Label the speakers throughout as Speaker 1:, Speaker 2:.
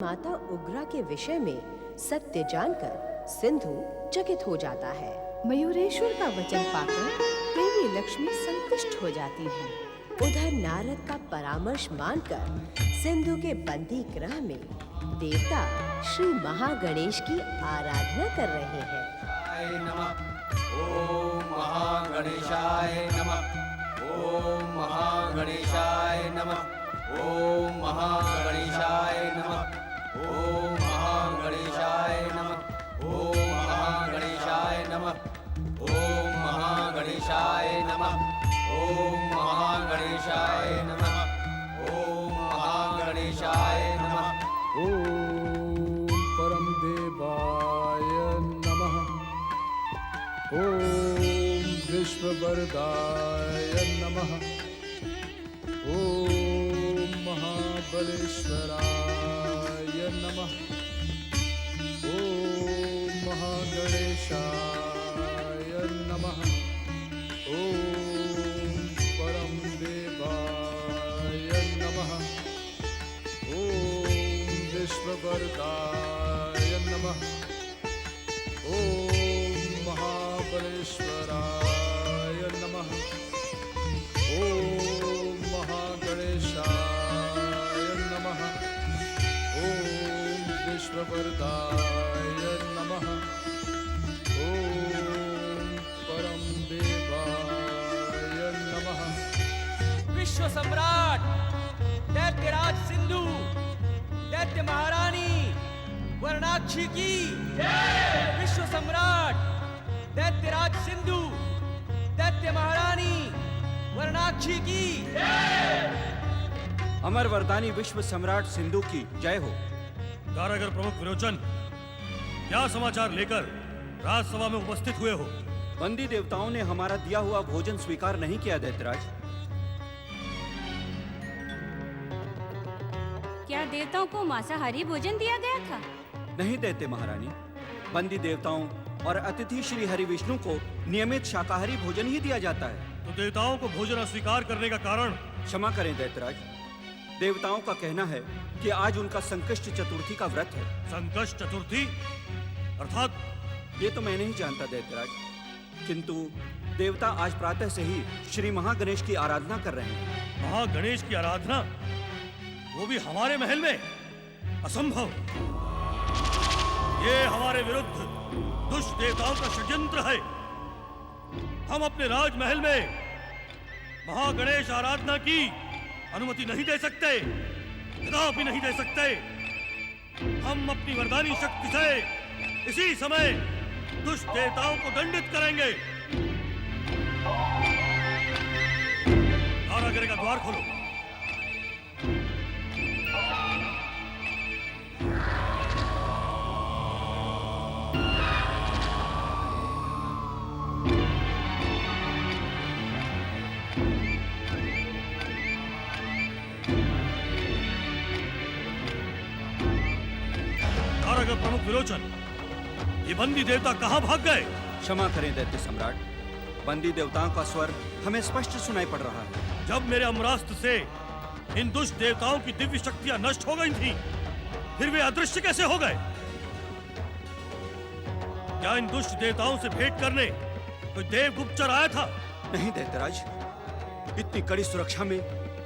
Speaker 1: माता उग्रा के विषय में सत्य जानकर सिंधु चकित हो जाता है।
Speaker 2: मयूरेश्वर का वचन पाकर देवी लक्ष्मी संतुष्ट हो जाती हैं।
Speaker 1: उधर नारद का परामर्श मानकर सिंधु के बंदी गृह में देवता श्री महागणेश की आराधना कर रहे हैं।
Speaker 3: ओम महागणेशाय नमः। ओम महागणेशाय नमः। ओम महागणेशाय नमः। ओम महागणेशाय नमः। ओम महागणेशाय नमः। ओम महागणेशाय नमः। ओम महागणेशाय नमः। ओम महागणेशाय नमः।
Speaker 4: ओम परम देवाय नमः। ओम विश्ववरदाय नमः। ओम महाबलेश्वराय नमः। ओम महागणेशाय नमः। ओम परम देवाय नमः। ओम विश्ववरदाय नमः। ओम महाबलेश्वराय नमः। ओम महागणेशाय नमः। ओम विश्ववरदाय नमः। ओम परम देवाय नमः।
Speaker 5: विश्व सम्राट दैत्यराज सिंधु, दैत्य महारानी वर्णाक्षी की। विश्व सम्राट दैत्यराज सिंधु, दैत्य महारानी वर्णाक्षी की।
Speaker 6: अमर वरदानी विश्व सम्राट सिंधु की जय हो।
Speaker 7: कारागर प्रमुख विरोचन, क्या समाचार लेकर राजसभा में उपस्थित हुए हो?
Speaker 6: बंदी देवताओं ने हमारा दिया हुआ भोजन स्वीकार नहीं किया दैत्यराज।
Speaker 8: क्या देवताओं को मांसाहारी भोजन दिया गया था?
Speaker 6: नहीं दैत्य महारानी, बंदी देवताओं और अतिथि श्री हरि विष्णु को नियमित शाकाहारी भोजन ही दिया जाता है।
Speaker 7: तो देवताओं को भोजन अस्वीकार करने का कारण?
Speaker 6: क्षमा करें दैत्यराज, देवताओं का कहना है कि आज उनका संकष्ट चतुर्थी का व्रत है।
Speaker 7: संकष्ट चतुर्थी अर्थात?
Speaker 6: ये तो मैं नहीं जानता दैत्यराज, किंतु देवता आज प्रातः से ही श्री महागणेश की आराधना कर रहे हैं।
Speaker 7: महागणेश की आराधना, वो भी हमारे महल में? असंभव। ये हमारे विरुद्ध दुष्ट देवताओं का षड्यंत्र है। हम अपने राजमहल में महागणेश आराधना की अनुमति नहीं दे सकते, कदापि नहीं दे सकते। हम अपनी वरदानी शक्ति से इसी समय दुष्ट देवताओं को दंडित करेंगे। कारागृह का द्वार खोलो। कारागृह प्रमुख विरोचन, ये बंदी देवता कहाँ भाग गए?
Speaker 6: क्षमा करें दैत्य सम्राट, बंदी देवताओं का स्वर हमें स्पष्ट सुनाई पड़ रहा है।
Speaker 7: जब मेरे अम्रास्त्र से इन दुष्ट देवताओं की दिव्य शक्तियां नष्ट हो गई थीं, फिर वे अदृश्य कैसे हो गए? क्या इन दुष्ट देवताओं से भेंट करने कोई देव गुप्तचर आया था?
Speaker 6: नहीं दैत्यराज, इतनी कड़ी सुरक्षा में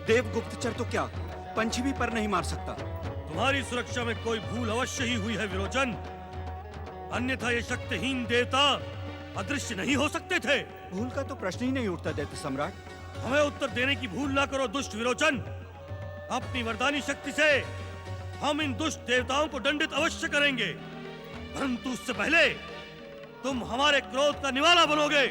Speaker 6: देव गुप्तचर तो क्या पंछी भी पर नहीं मार सकता।
Speaker 7: तुम्हारी सुरक्षा में कोई भूल अवश्य ही हुई है विरोचन, अन्यथा ये शक्तिहीन देवता अदृश्य नहीं हो सकते थे।
Speaker 6: भूल का तो प्रश्न ही नहीं उठता दैत्य सम्राट।
Speaker 7: हमें उत्तर देने की भूल ना करो दुष्ट विरोचन। अपनी वरदानी शक्ति से हम इन दुष्ट देवताओं को दंडित अवश्य करेंगे, परंतु उससे पहले तुम हमारे क्रोध का निवाला बनोगे।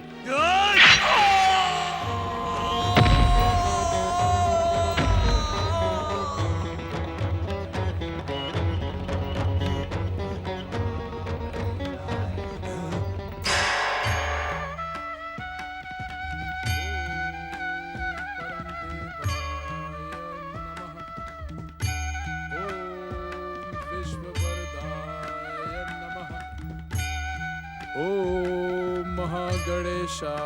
Speaker 4: ओम महागणेशाय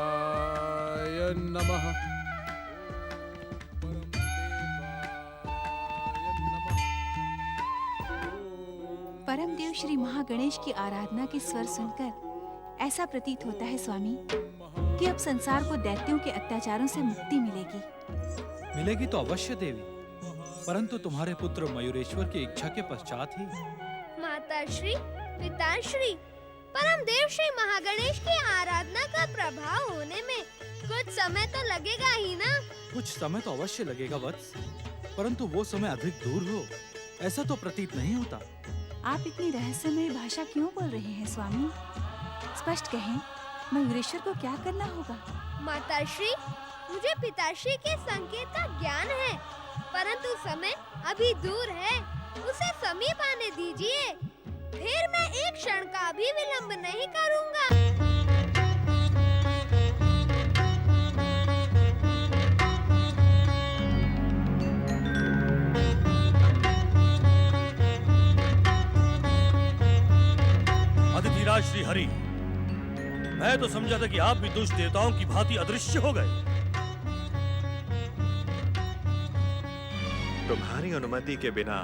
Speaker 4: नमः। परम देवाय नमः।
Speaker 2: परमदेव श्री महागणेश की आराधना के स्वर सुनकर ऐसा प्रतीत होता है स्वामी कि अब संसार को दैत्यों के अत्याचारों से मुक्ति मिलेगी।
Speaker 9: मिलेगी तो अवश्य देवी, परंतु तुम्हारे पुत्र मयूरेश्वर की इच्छा के पश्चात ही।
Speaker 10: माताश्री, पिताश्री, परमदेव श्री महागणेश की आराधना का प्रभाव होने में कुछ समय तो लगेगा ही ना?
Speaker 9: कुछ समय तो अवश्य लगेगा वत्स, परंतु वो समय अधिक दूर हो ऐसा तो प्रतीत नहीं होता।
Speaker 2: आप इतनी रहस्यमय भाषा क्यों बोल रहे हैं स्वामी? स्पष्ट कहें, मयूरेश्वर को क्या करना होगा?
Speaker 10: माताश्री, मुझे पिताश्री के संकेत का ज्ञान है, परंतु समय अभी दूर है, उसे समीप आने दीजिए, फिर मैं एक क्षण का भी विलंब नहीं करूंगा।
Speaker 7: अतिथिराज श्री हरि, मैं तो समझा था कि आप भी दुष्ट देवताओं की भांति अदृश्य हो गए।
Speaker 11: तुम्हारी अनुमति के बिना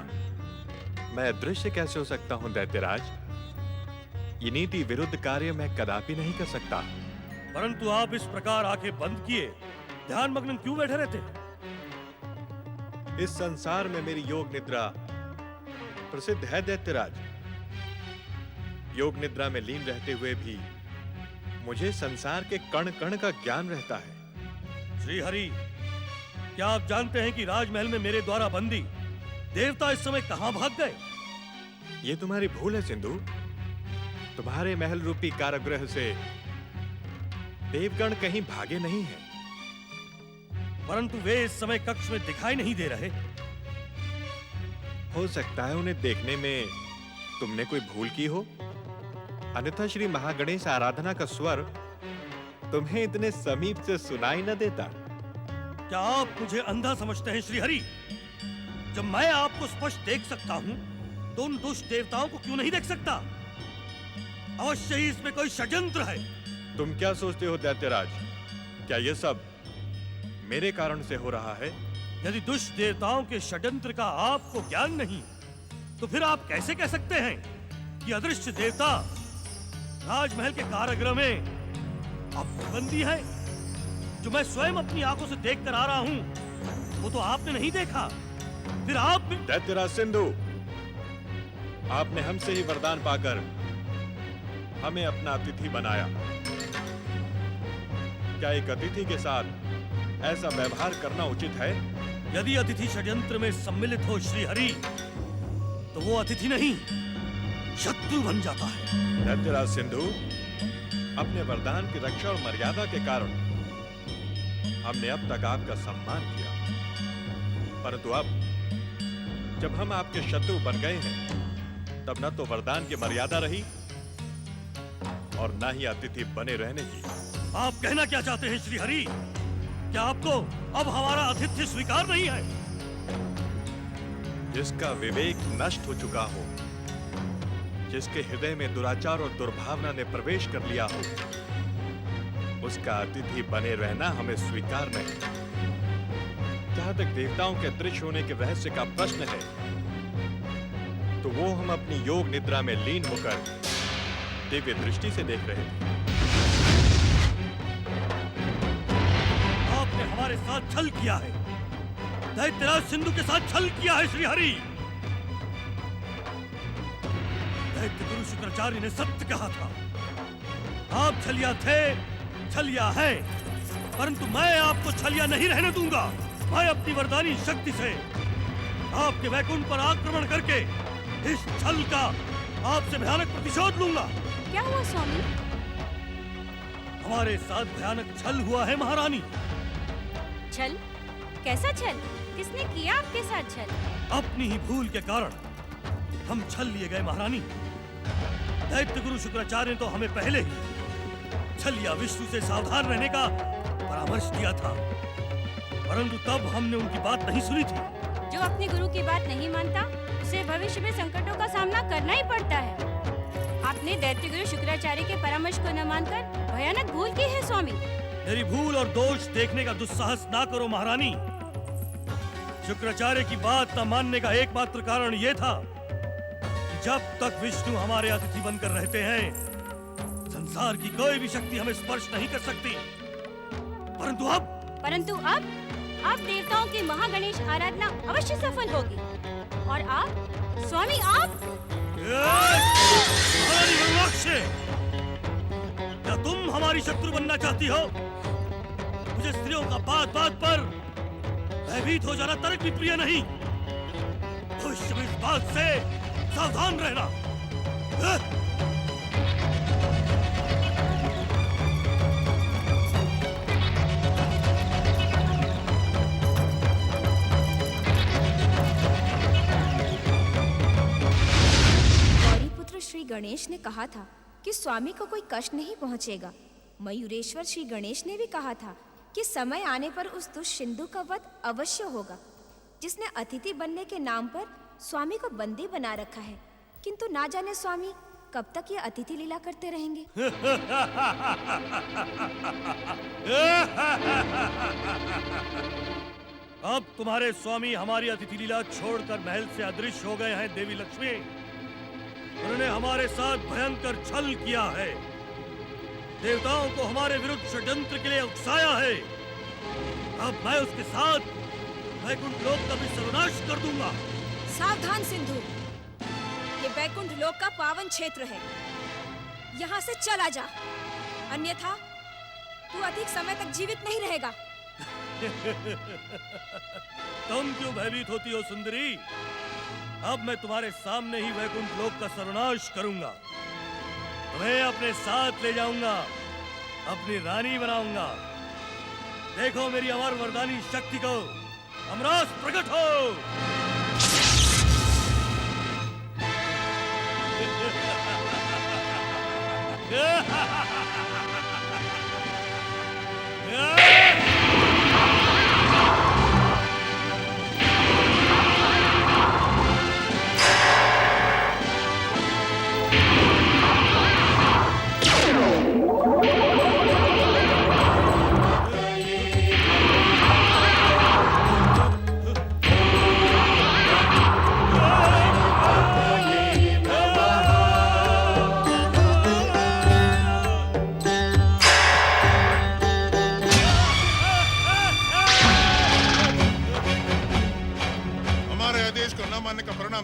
Speaker 11: मैं अदृश्य कैसे हो सकता हूं दैत्यराज? ये नीति विरुद्ध कार्य मैं कदापि नहीं कर सकता।
Speaker 7: परंतु आप इस प्रकार आंखें बंद किए ध्यान मग्न क्यों बैठे रहते?
Speaker 11: इस संसार में मेरी योग निद्रा प्रसिद्ध है दैत्यराज। योग निद्रा में लीन रहते हुए भी मुझे संसार के कण कण का ज्ञान रहता है।
Speaker 7: श्री हरि, क्या आप जानते हैं कि राजमहल में मेरे द्वारा बंदी देवता इस समय कहां भाग गए?
Speaker 11: ये तुम्हारी भूल है सिंधु। तुम्हारे महल रूपी कारागृह से देवगण कहीं भागे नहीं हैं।
Speaker 7: परंतु वे इस समय कक्ष में दिखाई नहीं दे रहे।
Speaker 11: हो सकता है उन्हें देखने में तुमने कोई भूल की हो, अन्यथा श्री महागणेश आराधना का स्वर तुम्हें इतने समीप से सुनाई न देता।
Speaker 7: क्या आप मुझे अंधा समझते हैं श्री हरि? जब मैं आपको स्पष्ट देख सकता हूं तो उन दुष्ट देवताओं को क्यों नहीं देख सकता? अवश्य ही इसमें कोई षड्यंत्र है।
Speaker 11: तुम क्या सोचते हो दैत्यराज? क्या ये सब मेरे कारण से हो रहा है?
Speaker 7: यदि दुष्ट देवताओं के षड्यंत्र का आपको ज्ञान नहीं तो फिर आप कैसे कह सकते हैं कि अदृश्य देवता राजमहल के कारागृह में आप बंदी है? जो मैं स्वयं अपनी आंखों से देख कर आ रहा हूं वो तो आपने नहीं देखा, फिर आप भी...
Speaker 11: दैत्यराज सिंधु, आपने हमसे ही वरदान पाकर हमें अपना अतिथि बनाया। क्या एक अतिथि के साथ ऐसा व्यवहार करना उचित है?
Speaker 7: यदि अतिथि षड्यंत्र में सम्मिलित हो श्री हरि तो वो अतिथि नहीं शत्रु बन जाता है।
Speaker 11: दैत्यराज सिंधु, अपने वरदान की रक्षा और मर्यादा के कारण हमने अब तक आपका सम्मान किया, परंतु अब जब हम आपके शत्रु बन गए हैं तब न तो वरदान की मर्यादा रही और न ही अतिथि बने रहने की।
Speaker 7: आप कहना क्या चाहते हैं श्री हरि? क्या आपको अब हमारा आतिथ्य स्वीकार नहीं है?
Speaker 11: जिसका विवेक नष्ट हो चुका हो, जिसके हृदय में दुराचार और दुर्भावना ने प्रवेश कर लिया हो, उसका अतिथि बने रहना हमें स्वीकार नहीं। जहां तक देवताओं के अदृश्य होने के रहस्य का प्रश्न है तो वो हम अपनी योग निद्रा में लीन होकर दिव्य दृष्टि से देख रहे थे।
Speaker 7: आपने हमारे साथ छल किया है, दैत्यराज सिंधु के साथ छल किया है श्री हरि। दैत्य गुरु शुक्राचार्य ने सत्य कहा था, आप छलिया थे, छलिया है, परंतु मैं आपको छलिया नहीं रहने दूंगा। मैं अपनी वरदानी शक्ति से आपके वैकुंठ पर आक्रमण करके इस छल का आपसे भयानक प्रतिशोध लूंगा।
Speaker 8: क्या हुआ स्वामी?
Speaker 7: हमारे साथ भयानक छल हुआ है महारानी।
Speaker 8: छल? कैसा छल? किसने किया आपके साथ छल?
Speaker 7: अपनी ही भूल के कारण हम छल लिए गए महारानी। दैत्य गुरु शुक्राचार्य ने तो हमें पहले ही छलिया विष्णु से सावधान रहने का परामर्श दिया था, परंतु तब हमने उनकी बात नहीं सुनी थी।
Speaker 8: जो अपने गुरु की बात नहीं मानता उसे भविष्य में संकटों का सामना करना ही पड़ता है। आपने दैत्य गुरु शुक्राचार्य के परामर्श को न मानकर भयानक भूल की है स्वामी।
Speaker 7: मेरी भूल और दोष देखने का दुस्साहस ना करो महारानी। शुक्राचार्य की बात न मानने का एकमात्र कारण यह था कि जब तक विष्णु हमारे अतिथि बनकर रहते हैं, संसार की कोई भी शक्ति हमें स्पर्श नहीं कर सकती। परंतु
Speaker 8: अब देवताओं की महागणेश आराधना अवश्य सफल होगी। और आप स्वामी, आप
Speaker 7: महारानी वरुणाक्षी, क्या तुम हमारी शत्रु बनना चाहती हो? मुझे स्त्रियों का बात बात पर भयभीत हो जाना तर्क भी प्रिय नहीं। भविष्य में इस बात से सावधान रहना।
Speaker 12: गौरीपुत्र श्री गणेश ने कहा था कि स्वामी को कोई कष्ट नहीं पहुंचेगा। मयूरेश्वर श्री गणेश ने भी कहा था कि समय आने पर उस दुष्ट सिंधु का वध अवश्य होगा, जिसने अतिथि बनने के नाम पर स्वामी को बंदी बना रखा है। किंतु ना जाने स्वामी कब तक ये अतिथि लीला करते रहेंगे।
Speaker 7: अब तुम्हारे स्वामी हमारी अतिथि लीला छोड़कर महल से अदृश्य हो गए हैं। देवी लक्ष्मी, उन्होंने हमारे साथ भयंकर छल किया है, देवताओं को हमारे विरुद्ध षड्यंत्र के लिए उकसाया है। अब मैं उसके साथ वैकुंठ लोक का भी सर्वनाश कर दूंगा।
Speaker 12: सावधान सिंधु, ये वैकुंठ लोक का पावन क्षेत्र है, यहाँ से चला जा, अन्यथा तू अधिक समय तक जीवित नहीं रहेगा।
Speaker 7: तुम क्यों भयभीत होती हो सुंदरी? अब मैं तुम्हारे सामने ही वैकुंठ लोक का सर्वनाश करूंगा। तुम्हें अपने साथ ले जाऊंगा, अपनी रानी बनाऊंगा। देखो मेरी अमर वरदानी शक्ति को, अमरास प्रकट हो।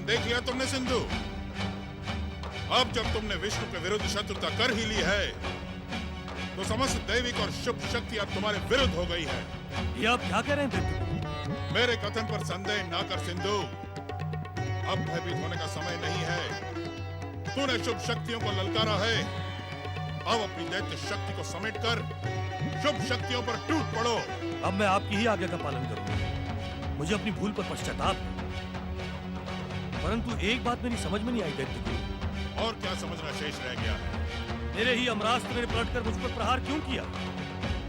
Speaker 13: देख लिया तुमने सिंधु? अब जब तुमने विष्णु के विरुद्ध शत्रुता कर ही ली है, तो समस्त दैविक और शुभ शक्ति अब तुम्हारे विरुद्ध हो गई है।
Speaker 7: ये आप क्या कह रहे हैं?
Speaker 13: मेरे कथन पर संदेह ना कर सिंधु। अब भयभीत होने का समय नहीं है। तूने शुभ शक्तियों को ललकारा है, अब अपनी दैत्य शक्ति को समेटकर शुभ शक्तियों पर टूट पड़ो।
Speaker 7: अब मैं आपकी ही आज्ञा का पालन करूंगा। मुझे अपनी भूल पर पश्चाताप है, परंतु एक बात मेरी समझ में नहीं आई दैत्य गुरु।
Speaker 13: और क्या समझना शेष रह गया है?
Speaker 7: मेरे ही अमरास्त्र ने पलटकर मुझ पर प्रहार क्यों किया?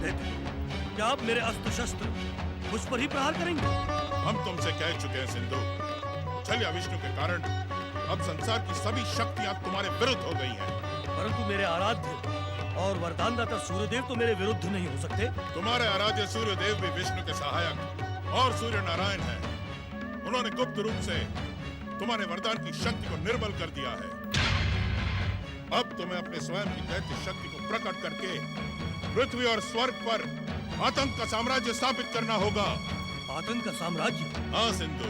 Speaker 7: दैत्य, क्या आप मेरे अस्त्र शस्त्र मुझ पर ही प्रहार करेंगे?
Speaker 13: हम तुमसे कह चुके हैं सिंधु, छल्या विष्णु के कारण अब संसार की सभी शक्तियां तुम्हारे विरुद्ध हो गई हैं।
Speaker 7: परंतु मेरे आराध्य और वरदानदाता सूर्यदेव तो मेरे विरुद्ध नहीं हो सकते।
Speaker 13: तुम्हारे आराध्य सूर्यदेव भी विष्णु के सहायक और सूर्य नारायण हैं। उन्होंने गुप्त रूप से तुम्हारे वरदान की शक्ति को निर्बल कर दिया है। अब तुम्हें अपने स्वयं की दैत्य शक्ति को प्रकट करके पृथ्वी और स्वर्ग पर आतंक का साम्राज्य स्थापित करना होगा।
Speaker 7: आतंक का साम्राज्य?
Speaker 13: हाँ सिंधु,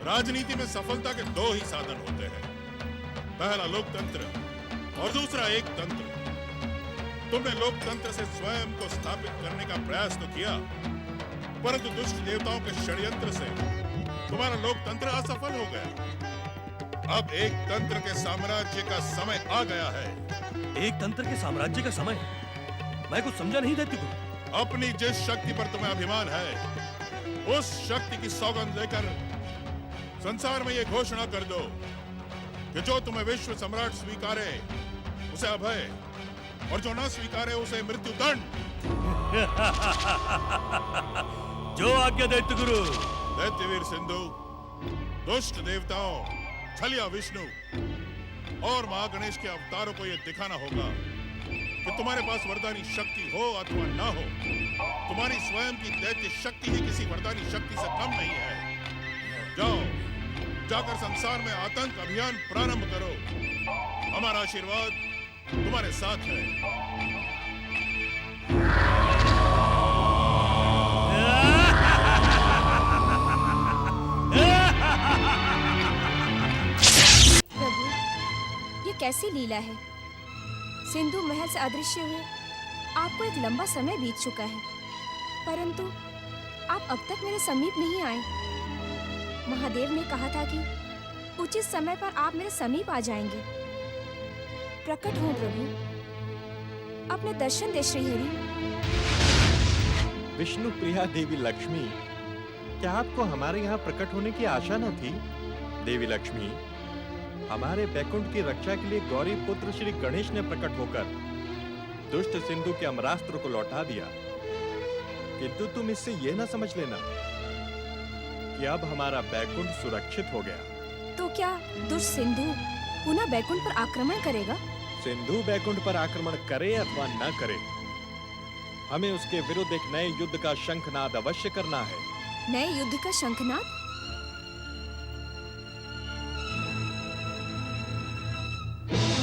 Speaker 13: राजनीति में सफलता के दो ही साधन होते हैं, पहला लोकतंत्र और दूसरा एक तंत्र। तुमने लोकतंत्र से स्वयं को स्थापित करने का प्रयास तो किया, परंतु दुष्ट देवताओं के षड्यंत्र से तुम्हारा लोकतंत्र असफल हो गया। अब एक तंत्र के साम्राज्य का समय आ गया है।
Speaker 7: एक तंत्र के साम्राज्य का समय? मैं कुछ समझा नहीं दैत्य गुरु।
Speaker 13: अपनी जिस शक्ति पर तुम्हें अभिमान है, उस शक्ति की सौगंध लेकर संसार में ये घोषणा कर दो कि जो तुम्हें विश्व सम्राट स्वीकारे उसे अभय, और जो न स्वीकारे उसे मृत्युदंड।
Speaker 7: जो आज्ञा दैत्य गुरु।
Speaker 13: दैत्यवीर सिंधु, दुष्ट देवताओं, छलिया विष्णु और महागणेश के अवतारों को यह दिखाना होगा कि तुम्हारे पास वरदानी शक्ति हो अथवा ना हो, तुम्हारी स्वयं की दैत्य शक्ति ही किसी वरदानी शक्ति से कम नहीं है। जाओ, जाकर संसार में आतंक अभियान प्रारंभ करो। हमारा आशीर्वाद तुम्हारे साथ है।
Speaker 12: प्रभु, ये कैसी लीला है? सिंधु महल से अदृश्य हुए आपको एक लंबा समय बीत चुका है, परंतु आप अब तक मेरे समीप नहीं आए। महादेव ने कहा था कि उचित समय पर आप मेरे समीप आ जाएंगे। प्रकट हो प्रभु, अपने दर्शन दे श्रीहरि।
Speaker 11: विष्णु प्रिया देवी लक्ष्मी, क्या आपको हमारे यहाँ प्रकट होने की आशा न थी? देवी लक्ष्मी, हमारे बैकुंठ की रक्षा के लिए गौरी पुत्र श्री गणेश ने प्रकट होकर दुष्ट सिंधु के अमरास्त्र को लौटा दिया, किंतु तुम इससे यह न समझ लेना कि अब हमारा बैकुंठ सुरक्षित हो गया।
Speaker 12: तो क्या दुष्ट सिंधु पुनः बैकुंठ पर आक्रमण करेगा?
Speaker 11: सिंधु बैकुंठ पर आक्रमण करे अथवा न करे, हमें उसके विरुद्ध एक नए युद्ध का शंखनाद अवश्य करना है।
Speaker 12: नए युद्ध का शंखनाद?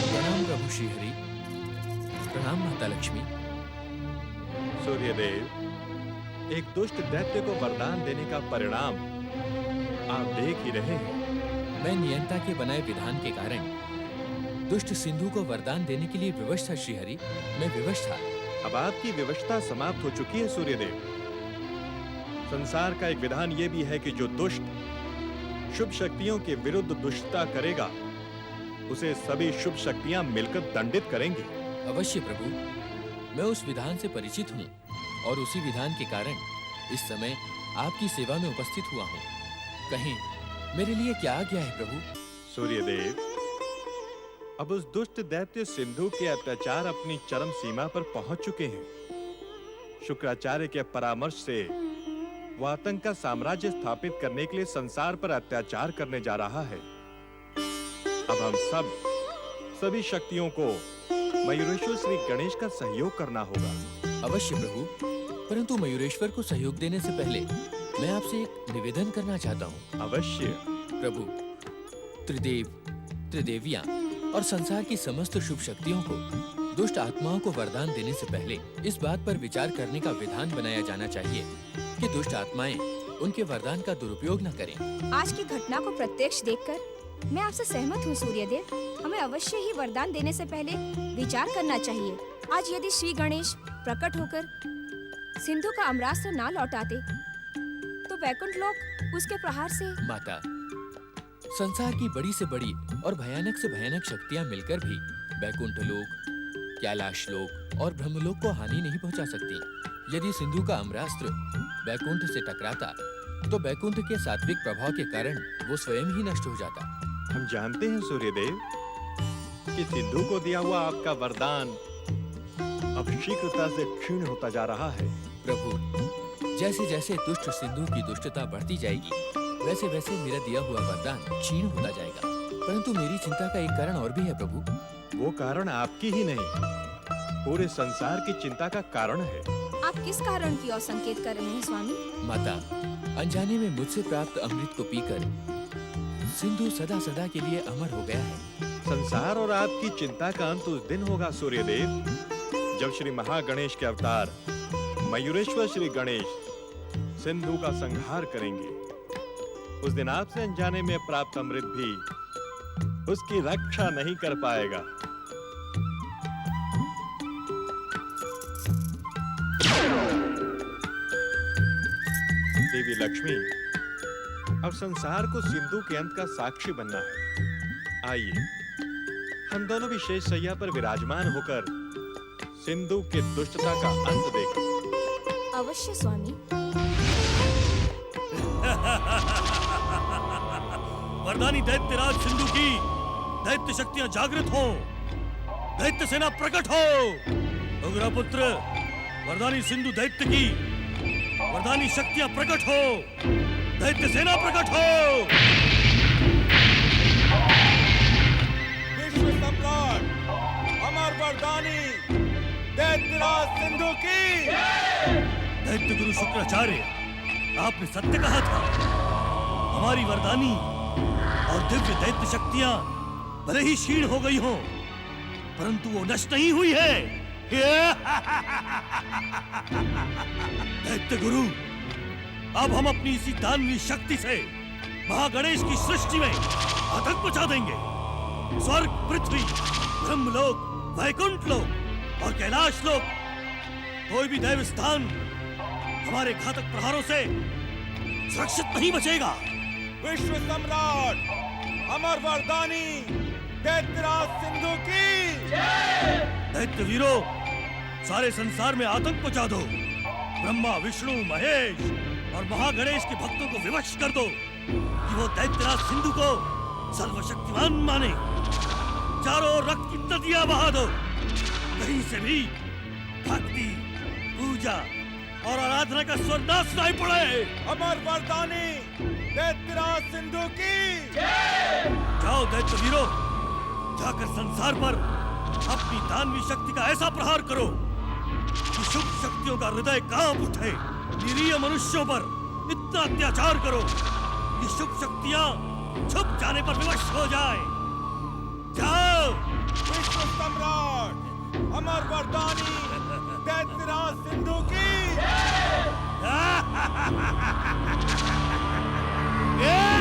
Speaker 14: प्रणाम प्रभु श्रीहरि। प्रणाम माता लक्ष्मी।
Speaker 11: सूर्यदेव, एक दुष्ट दैत्य को वरदान देने का परिणाम आप देख ही रहे हैं।
Speaker 14: मैं नियंता के बनाए विधान के कारण दुष्ट सिंधु को वरदान देने के लिए विवश था श्रीहरि। मैं विवश था।
Speaker 11: अब आपकी विवशता समाप्त हो चुकी है सूर्यदेव। संसार का एक विधान यह भी है कि जो दुष्ट शुभ शक्तियों के विरुद्ध दुष्टता करेगा, उसे सभी शुभ शक्तियां मिलकर दंडित करेंगी।
Speaker 14: अवश्य प्रभु, मैं उस विधान से परिचित हूँ और उसी विधान के कारण इस समय आपकी सेवा में उपस्थित हुआ हूँ। कहें मेरे लिए क्या आज्ञा है प्रभु?
Speaker 11: सूर्यदेव, अब उस दुष्ट दैत्य सिंधु के अत्याचार अपनी चरम सीमा पर पहुंच चुके हैं। शुक्राचार्य के परामर्श से वह आतंक का साम्राज्य स्थापित करने के लिए संसार पर अत्याचार करने जा रहा है। अब हम सभी शक्तियों को मयूरेश्वर श्री गणेश का सहयोग करना होगा।
Speaker 14: अवश्य प्रभु, परंतु मयूरेश्वर को सहयोग देने से पहले मैं आपसे एक निवेदन करना चाहता हूँ।
Speaker 11: अवश्य
Speaker 14: प्रभु, त्रिदेव, त्रिदेवियां और संसार की समस्त शुभ शक्तियों को दुष्ट आत्माओं को वरदान देने से पहले इस बात पर विचार करने का विधान बनाया जाना चाहिए कि दुष्ट आत्माएं उनके वरदान का दुरुपयोग न करें।
Speaker 12: आज की घटना को प्रत्यक्ष देखकर मैं आपसे सहमत हूँ सूर्यदेव। हमें अवश्य ही वरदान देने से पहले विचार करना चाहिए। आज यदि श्री गणेश प्रकट होकर सिंधु का अमरास्त्र ना लौटाते तो वैकुंठ लोक उसके प्रहार से।
Speaker 14: माता, संसार की बड़ी से बड़ी और भयानक से भयानक शक्तियां मिलकर भी वैकुंठ लोक, कैलाश लोक और ब्रह्मलोक को हानि नहीं पहुंचा सकती। यदि सिंधु का अमरास्त्र वैकुंठ से टकराता तो वैकुंठ के सात्विक प्रभाव के कारण वो स्वयं ही नष्ट हो जाता।
Speaker 11: हम जानते हैं सूर्यदेव कि सिंधु को दिया हुआ आपका वरदान अब शीघ्रता से क्षीण होता जा रहा है।
Speaker 14: प्रभु, जैसे जैसे दुष्ट सिंधु की दुष्टता बढ़ती जाएगी, वैसे वैसे मेरा दिया हुआ वरदान क्षीण होता जाएगा। परंतु मेरी चिंता का एक कारण और भी है प्रभु।
Speaker 11: वो कारण आपकी ही नहीं, पूरे संसार की चिंता का कारण है।
Speaker 12: आप किस कारण की ओर संकेत कर रहे हैं स्वामी?
Speaker 14: माता, अनजाने में मुझसे प्राप्त अमृत को पीकर सिंधु सदा सदा के लिए अमर हो गया है।
Speaker 11: संसार और आपकी चिंता का अंत उस दिन होगा सूर्यदेव, जब श्री महागणेश के अवतार मयूरेश्वर श्री गणेश सिंधु का संहार करेंगे। उस दिन आपसे अनजाने में प्राप्त अमृत भी उसकी रक्षा नहीं कर पाएगा। देवी लक्ष्मी, अब संसार को सिंधु के अंत का साक्षी बनना है। आइए हम दोनों विशेष सैया पर विराजमान होकर सिंधु के दुष्टता का अंत देखें।
Speaker 12: अवश्य स्वामी।
Speaker 7: वरदानी दैत्यराज सिंधु की दैत्य शक्तियां जागृत हो, दैत्य सेना प्रकट हो। उग्रपुत्र, वरदानी सिंधु दैत्य की वरदानी शक्तियां प्रकट हो, दैत्य सेना प्रकट हो।
Speaker 5: विश्व सम्राट अमर वरदानी दैत्यराज सिंधु की।
Speaker 7: दैत्य गुरु शुक्राचार्य, आपने सत्य कहा था। हमारी वरदानी और दिव्य दैत्य शक्तियां भले ही क्षीण हो गई हों, परंतु वो नष्ट नहीं हुई है। दैत्य गुरु, अब हम अपनी इसी दानवी शक्ति से महागणेश की सृष्टि में आतंक मचा देंगे। स्वर्ग, पृथ्वी, ब्रह्मलोक, वैकुंठ लोक और कैलाश लोक, कोई भी दैव स्थान हमारे घातक प्रहारों से सुरक्षित नहीं बचेगा।
Speaker 5: विश्व सम्राट अमर वरदानी दैत्यराज सिंधु की
Speaker 7: दैत्य वीरों, सारे संसार में आतंक मचा दो। ब्रह्मा, विष्णु, महेश और महागणेश के भक्तों को विवश कर दो कि वो दैत्यराज सिंधु को सर्वशक्तिमान माने। चारों ओर रक्त की नदियां बहा दो। कहीं से भी भक्ति, पूजा और आराधना का स्वर ना सुनाई पड़े।
Speaker 5: अमर वरदानी दैत्यराज सिंधु की
Speaker 7: जाओ दैत्य वीरों, जाकर संसार पर अपनी दानवी शक्ति का ऐसा प्रहार करो कि शुभ शक्तियों का हृदय कांप उठे। निरीह मनुष्यों पर इतना अत्याचार करो कि शुभ शक्तियां छुप जाने पर विवश हो जाए। जाओ।
Speaker 5: विश्व सम्राट अमर वरदानी दैत्यराज सिंधु की
Speaker 7: Yeah!